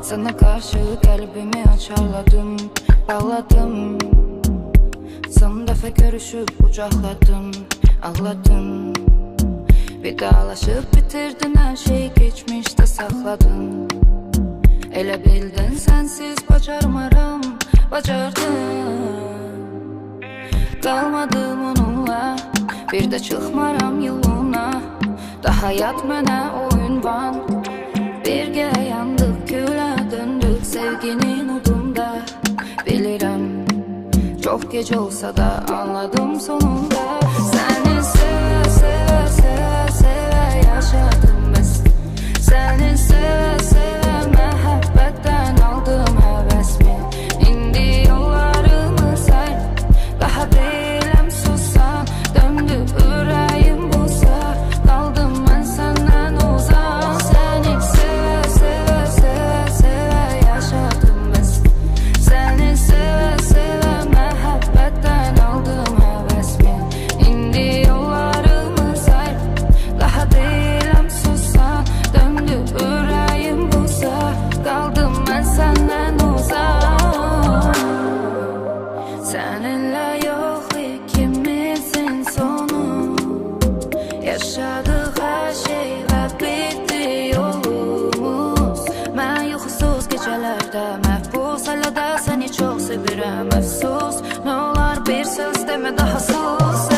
Sana karşı kalbimi açarladım, bağladım. Son defa görüşüp kucakladım, ağladım. Vidalaşıp bitirdin her şeyi, geçmişte sakladın. Elə bildin sensiz bacarmaram, bacardın. Qalmadım onunla, bir de çıxmaram yoluna. Daha yat mənə oyun var. Birgə yandıq, külə döndük sevginin udunda. Bilirəm, çox gec olsa da anladım sonunda. Səni sevə, sevə, sevə, sevə yaşadım biz. Səni sevə, sevə, məhəbbətdən aldım həvəsimi. İndi yollarımız ayrı, daha deyiləm susan. Döndü ürəyim buza, qaldım mən səndən uzaq. Səni sevə, sevə, sevə, sevə yaşadım biz. Səni sevə, sevə, məhəbbətdən aldım həvəsimi. İndi yollarımız ayrı, daha deyiləm susan. Döndü ürəyim buza, qaldım mən səndən uzaq. Səninlə yox ikimizin sonu, yaşadıq hər şey və bitdi yolumuz. Mən yuxusuz gecələrdə məhbus, hələ də səni çox sevirəm əfsus. Nə olar bir söz demə daha sus.